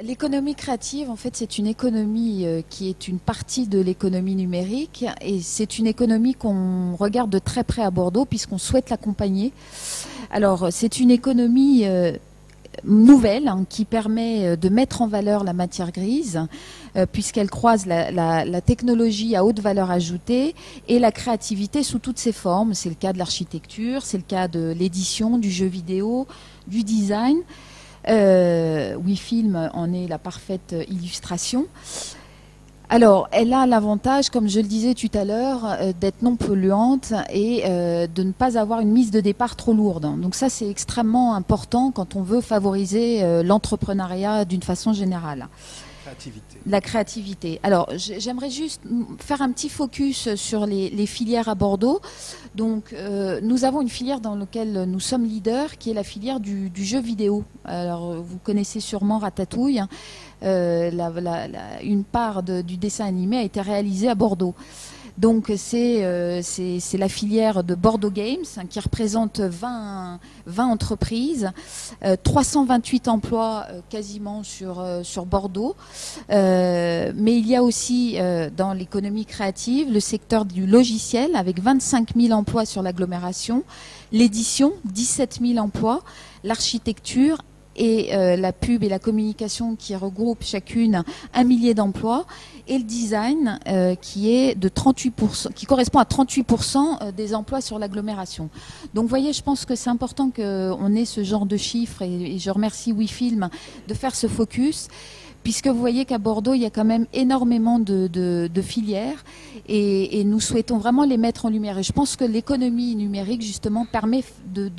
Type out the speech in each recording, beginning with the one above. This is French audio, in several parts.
L'économie créative, en fait, c'est une économie qui est une partie de l'économie numérique et c'est une économie qu'on regarde de très près à Bordeaux puisqu'on souhaite l'accompagner. Alors, c'est une économie nouvelle qui permet de mettre en valeur la matière grise puisqu'elle croise la technologie à haute valeur ajoutée et la créativité sous toutes ses formes. C'est le cas de l'architecture, c'est le cas de l'édition, du jeu vidéo, du design. WeFilm en est la parfaite illustration. Alors, elle a l'avantage, comme je le disais tout à l'heure, d'être non polluante et de ne pas avoir une mise de départ trop lourde. Donc ça, c'est extrêmement important quand on veut favoriser l'entrepreneuriat d'une façon générale. La créativité. Alors, j'aimerais juste faire un petit focus sur les filières à Bordeaux. Donc, nous avons une filière dans laquelle nous sommes leaders, qui est la filière du jeu vidéo. Alors, vous connaissez sûrement Ratatouille. Une part du dessin animé a été réalisée à Bordeaux. Donc c'est la filière de Bordeaux Games qui représente 20 entreprises, 328 emplois quasiment sur Bordeaux. Mais il y a aussi dans l'économie créative le secteur du logiciel avec 25 000 emplois sur l'agglomération, l'édition 17 000 emplois, l'architecture et la pub et la communication qui regroupent chacune 1 millier d'emplois, et le design qui est de 38%, qui correspond à 38% des emplois sur l'agglomération. Donc vous voyez, je pense que c'est important qu'on ait ce genre de chiffres et je remercie WeFilm de faire ce focus. Puisque vous voyez qu'à Bordeaux, il y a quand même énormément de filières et nous souhaitons vraiment les mettre en lumière. Et je pense que l'économie numérique, justement, permet de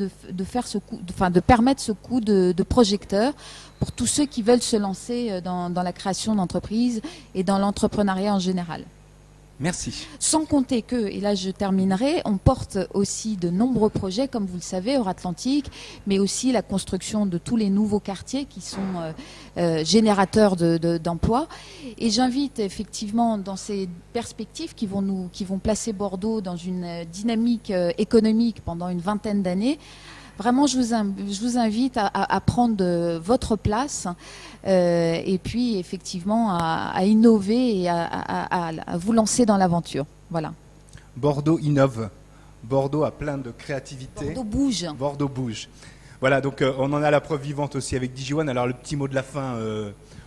permettre ce coup de projecteur pour tous ceux qui veulent se lancer dans la création d'entreprises et dans l'entrepreneuriat en général. Merci. Sans compter que, et là je terminerai, on porte aussi de nombreux projets, comme vous le savez, Euratlantique, mais aussi la construction de tous les nouveaux quartiers qui sont générateurs d'emplois. Et j'invite effectivement dans ces perspectives qui vont placer Bordeaux dans une dynamique économique pendant une vingtaine d'années. Vraiment, je vous invite à prendre votre place et puis effectivement à innover et à vous lancer dans l'aventure. Voilà. Bordeaux innove. Bordeaux a plein de créativité. Bordeaux bouge. Bordeaux bouge. Voilà, donc on en a la preuve vivante aussi avec DigiOne. Alors le petit mot de la fin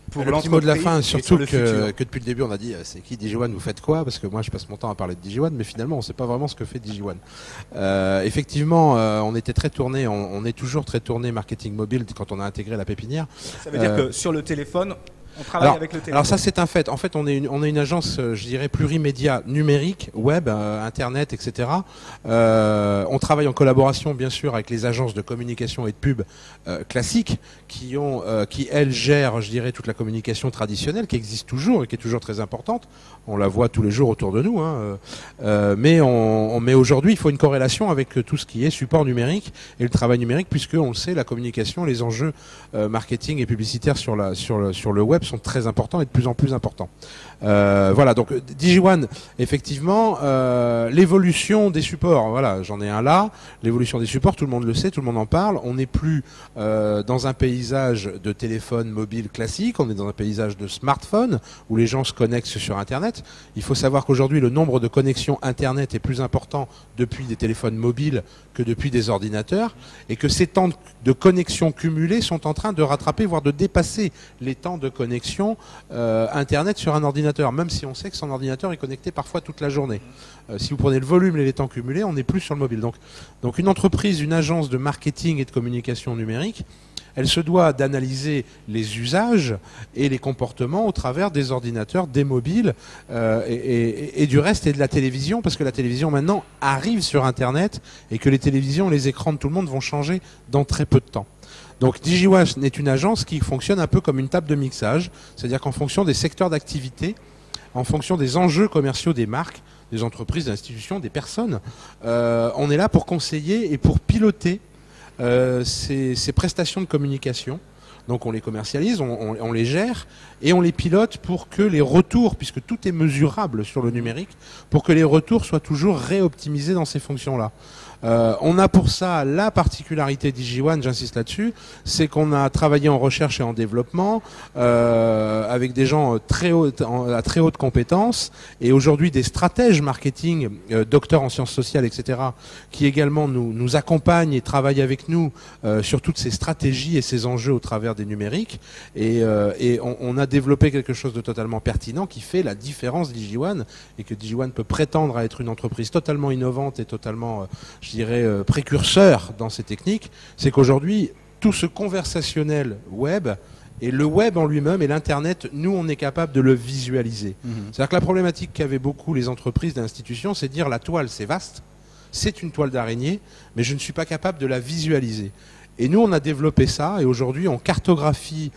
pour le petit mot de la fin, surtout que depuis le début on a dit c'est qui DigiOne, vous faites quoi? Parce que moi je passe mon temps à parler de DigiOne, mais finalement on ne sait pas vraiment ce que fait DigiOne. Effectivement, on était très tourné, on est toujours très tourné marketing mobile quand on a intégré la pépinière. Ça veut dire que sur le téléphone, on travaille avec le téléphone. Alors ça c'est un fait. En fait on est une agence, je dirais, plurimédia numérique, web, internet, etc. On travaille en collaboration bien sûr avec les agences de communication et de pub classiques qui elles gèrent, je dirais, toute la communication traditionnelle qui existe toujours et qui est toujours très importante. On la voit tous les jours autour de nous. Mais aujourd'hui il faut une corrélation avec tout ce qui est support numérique et le travail numérique, puisque on le sait, la communication, les enjeux marketing et publicitaires sur le web sont très importants et de plus en plus importants. Voilà, donc DigiOne, effectivement, l'évolution des supports, voilà, j'en ai un là, l'évolution des supports, tout le monde le sait, tout le monde en parle, on n'est plus dans un paysage de téléphone mobile classique, on est dans un paysage de smartphone, où les gens se connectent sur Internet. Il faut savoir qu'aujourd'hui, le nombre de connexions Internet est plus important depuis des téléphones mobiles que depuis des ordinateurs, et que ces temps de connexion cumulés sont en train de rattraper, voire de dépasser les temps de connexion Internet sur un ordinateur, même si on sait que son ordinateur est connecté parfois toute la journée. Si vous prenez le volume et les temps cumulés, on n'est plus sur le mobile. Donc une entreprise, une agence de marketing et de communication numérique, elle se doit d'analyser les usages et les comportements au travers des ordinateurs, des mobiles et du reste, et de la télévision, parce que la télévision maintenant arrive sur Internet et que les télévisions, les écrans de tout le monde vont changer dans très peu de temps. Donc DigiOne est une agence qui fonctionne un peu comme une table de mixage, c'est-à-dire qu'en fonction des secteurs d'activité, en fonction des enjeux commerciaux des marques, des entreprises, des institutions, des personnes, on est là pour conseiller et pour piloter ces prestations de communication. Donc on les commercialise, on les gère et on les pilote pour que les retours, puisque tout est mesurable sur le numérique, pour que les retours soient toujours réoptimisés dans ces fonctions-là. On a pour ça la particularité d'Ijiwan, j'insiste là-dessus, c'est qu'on a travaillé en recherche et en développement avec des gens à très haute compétence et aujourd'hui des stratèges marketing, docteurs en sciences sociales, etc., qui également nous accompagnent et travaillent avec nous sur toutes ces stratégies et ces enjeux au travers des numériques. Et on a développé quelque chose de totalement pertinent qui fait la différence d'Ijiwan et que Digione peut prétendre à être une entreprise totalement innovante et totalement, je dirais, précurseur dans ces techniques. C'est qu'aujourd'hui, tout ce conversationnel web et le web en lui-même et l'Internet, nous, on est capable de le visualiser. C'est-à-dire que la problématique qu'avaient beaucoup les entreprises d'institutions, c'est de dire la toile, c'est vaste, c'est une toile d'araignée, mais je ne suis pas capable de la visualiser. Et nous, on a développé ça, et aujourd'hui, on cartographie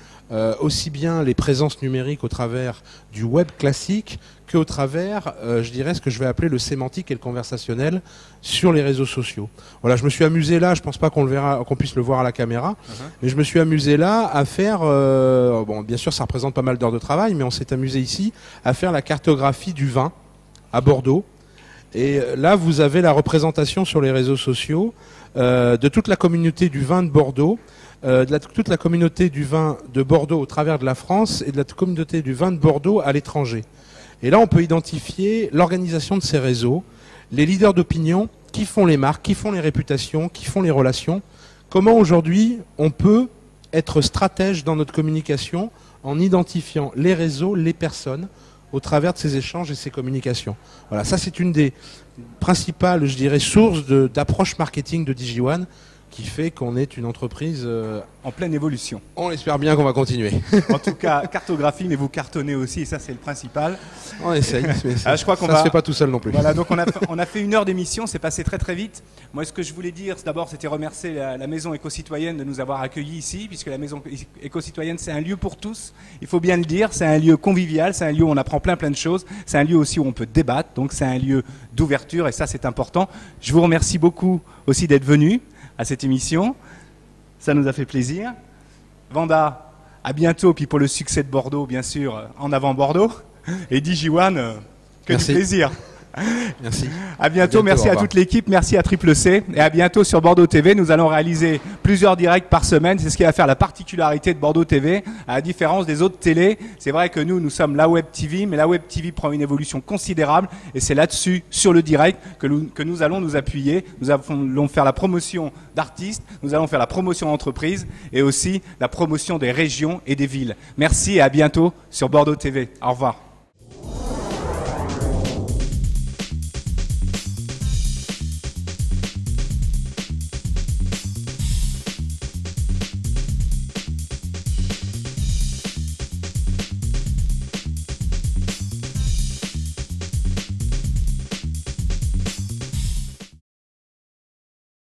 aussi bien les présences numériques au travers du web classique qu'au travers, je dirais, ce que je vais appeler le sémantique et le conversationnel sur les réseaux sociaux. Voilà, je me suis amusé là, je pense pas qu'on puisse le voir à la caméra, mais je me suis amusé là à faire, bon, bien sûr, ça représente pas mal d'heures de travail, mais on s'est amusé ici à faire la cartographie du vin à Bordeaux. Et là, vous avez la représentation sur les réseaux sociaux de toute la communauté du vin de Bordeaux, toute la communauté du vin de Bordeaux au travers de la France et de la communauté du vin de Bordeaux à l'étranger. Et là, on peut identifier l'organisation de ces réseaux, les leaders d'opinion, qui font les marques, qui font les réputations, qui font les relations. Comment aujourd'hui on peut être stratège dans notre communication en identifiant les réseaux, les personnes, au travers de ces échanges et ces communications. Voilà, ça c'est une des principales, je dirais, sources d'approche marketing de Digione qui fait qu'on est une entreprise en pleine évolution. On espère bien qu'on va continuer. En tout cas, cartographie, mais vous cartonnez aussi, et ça c'est le principal. On essaye, mais je crois qu'on ça se fait pas tout seul non plus. Voilà, donc on a fait 1 heure d'émission, c'est passé très très vite. Moi, ce que je voulais dire, d'abord, c'était remercier la Maison Éco-Citoyenne de nous avoir accueillis ici, puisque la Maison Éco-Citoyenne, c'est un lieu pour tous. Il faut bien le dire, c'est un lieu convivial, c'est un lieu où on apprend plein de choses, c'est un lieu aussi où on peut débattre, donc c'est un lieu d'ouverture, et ça c'est important. Je vous remercie beaucoup aussi d'être venus à cette émission. Ça nous a fait plaisir. Vanda, à bientôt, puis pour le succès de Bordeaux, bien sûr, en avant Bordeaux. Et Digione, que du plaisir. Merci. À bientôt, merci à toute l'équipe, merci à Triple C et à bientôt sur Bordeaux TV. Nous allons réaliser plusieurs directs par semaine. C'est ce qui va faire la particularité de Bordeaux TV, à la différence des autres télés. C'est vrai que nous sommes la Web TV, mais la Web TV prend une évolution considérable et c'est là-dessus, sur le direct, que nous allons nous appuyer. Nous allons faire la promotion d'artistes, nous allons faire la promotion d'entreprises et aussi la promotion des régions et des villes. Merci et à bientôt sur Bordeaux TV. Au revoir.